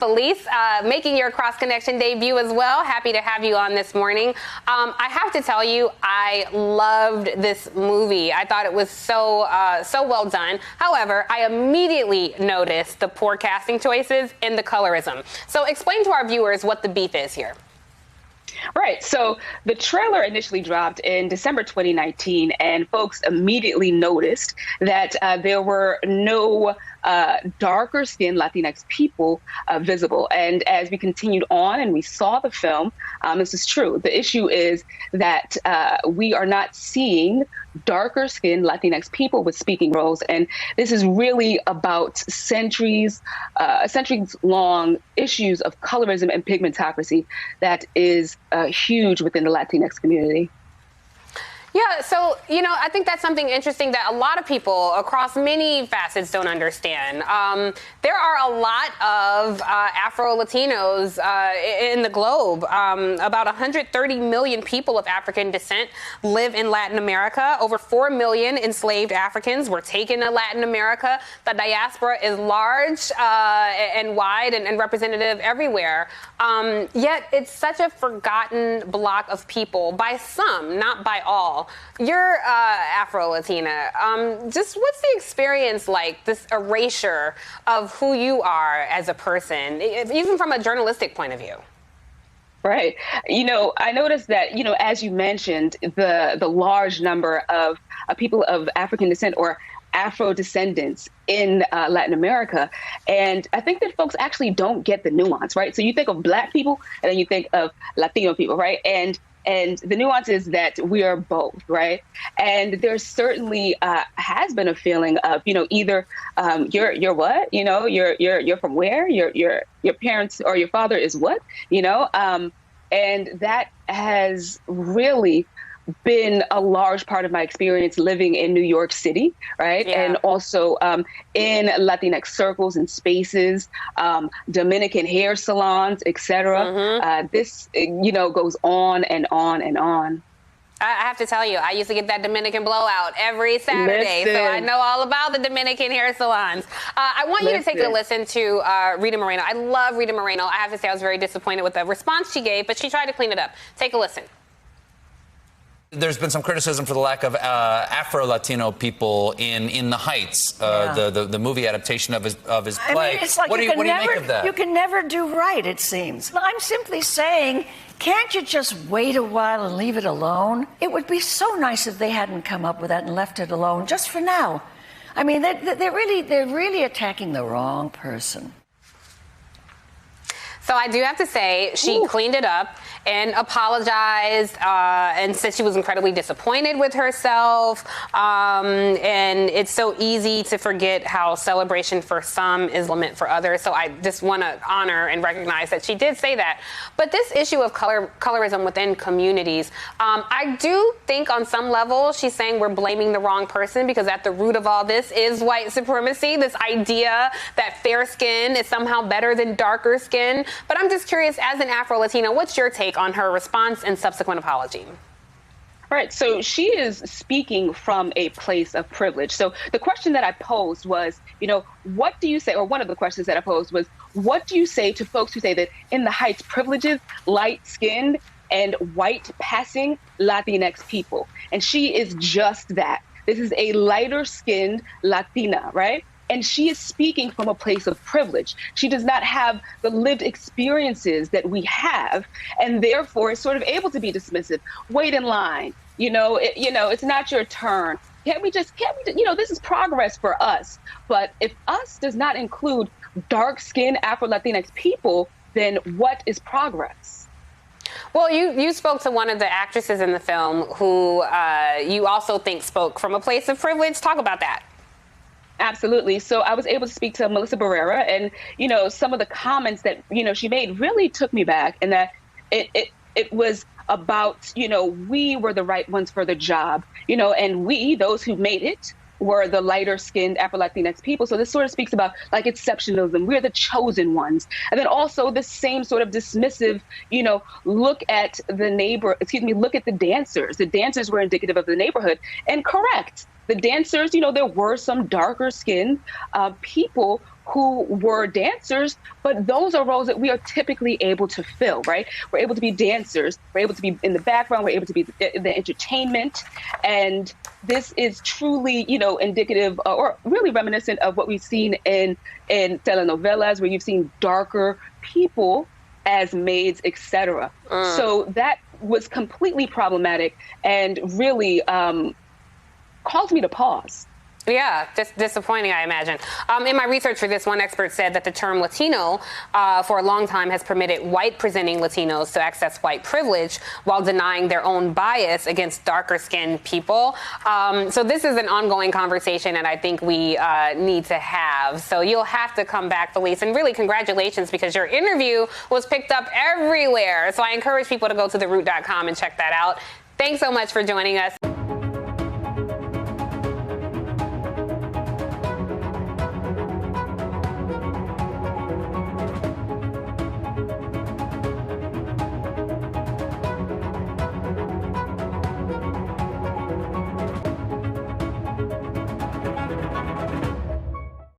Felice, making your Cross Connection debut as well. Happy to have you on this morning. I have to tell you, I loved this movie. I thought it was so well done. However, I immediately noticed the poor casting choices and the colorism. So explain to our viewers what the beef is here. Right. So the trailer initially dropped in December 2019, and folks immediately noticed that there were no darker skinned Latinx people visible. And as we continued on and we saw the film, this is true. The issue is that we are not seeing darker skinned Latinx people with speaking roles. And this is really about centuries long issues of colorism and pigmentocracy that is huge within the Latinx community. Yeah, so, I think that's something interesting that a lot of people across many facets don't understand. There are a lot of Afro-Latinos in the globe. About 130 million people of African descent live in Latin America. Over 4 million enslaved Africans were taken to Latin America. The diaspora is large and wide and representative everywhere. Yet it's such a forgotten block of people by some, not by all. You're Afro-Latina. Just what's the experience like, this erasure of who you are as a person, even from a journalistic point of view? Right. I noticed that, as you mentioned, the large number of people of African descent or Afro descendants in Latin America. And I think that folks actually don't get the nuance, right? So you think of Black people and then you think of Latino people, right? And the nuance is that we are both, right? And there certainly has been a feeling of, either you're what, you're from where, your parents or your father is what, and that has really been a large part of my experience living in New York City, right? Yeah. And also in Latinx circles and spaces, Dominican hair salons, et cetera. Mm-hmm. This, goes on and on and on. I have to tell you, I used to get that Dominican blowout every Saturday, so I know all about the Dominican hair salons. I want you to take a listen to Rita Moreno. I love Rita Moreno. I have to say I was very disappointed with the response she gave, but she tried to clean it up. Take a listen. There's been some criticism for the lack of Afro-Latino people in the Heights, the movie adaptation of his play. I mean, it's like what do you make of that? You can never do right, it seems. I'm simply saying, can't you just wait a while and leave it alone? It would be so nice if they hadn't come up with that and left it alone just for now. I mean, they're really attacking the wrong person. So I do have to say, she cleaned it up and apologized and said she was incredibly disappointed with herself. And it's so easy to forget how celebration for some is lament for others. So I just want to honor and recognize that she did say that. But this issue of colorism within communities, I do think on some level she's saying we're blaming the wrong person, because at the root of all this is white supremacy, this idea that fair skin is somehow better than darker skin. But I'm just curious, as an Afro-Latina, what's your take on her response and subsequent apology? Right. So she is speaking from a place of privilege. So the question that I posed was, what do you say, or one of the questions that I posed was, what do you say to folks who say that in the Heights privileges light-skinned and white-passing Latinx people? And she is just that. This is a lighter-skinned Latina, right? And she is speaking from a place of privilege. She does not have the lived experiences that we have, and therefore is sort of able to be dismissive. Wait in line. It's not your turn. Can't we, this is progress for us. But if us does not include dark-skinned Afro-Latinx people, then what is progress? Well, you spoke to one of the actresses in the film who you also think spoke from a place of privilege. Talk about that. Absolutely. So I was able to speak to Melissa Barrera, and, some of the comments that, she made really took me back, and that it was about, we were the right ones for the job, and we, those who made it, were the lighter skinned Afro-Latinx people. So this sort of speaks about like exceptionalism. We're the chosen ones. And then also the same sort of dismissive, look at the dancers. The dancers were indicative of the neighborhood. And correct. The dancers, there were some darker skinned people who were dancers, but those are roles that we are typically able to fill, right? We're able to be dancers, we're able to be in the background, we're able to be in the entertainment, and this is truly, indicative or really reminiscent of what we've seen in telenovelas, where you've seen darker people as maids, etc. So that was completely problematic and really caused me to pause. Yeah, disappointing, I imagine. In my research for this, one expert said that the term Latino for a long time has permitted white-presenting Latinos to access white privilege while denying their own bias against darker-skinned people. So this is an ongoing conversation that I think we need to have. So you'll have to come back, Felice. And really, congratulations, because your interview was picked up everywhere. So I encourage people to go to TheRoot.com and check that out. Thanks so much for joining us.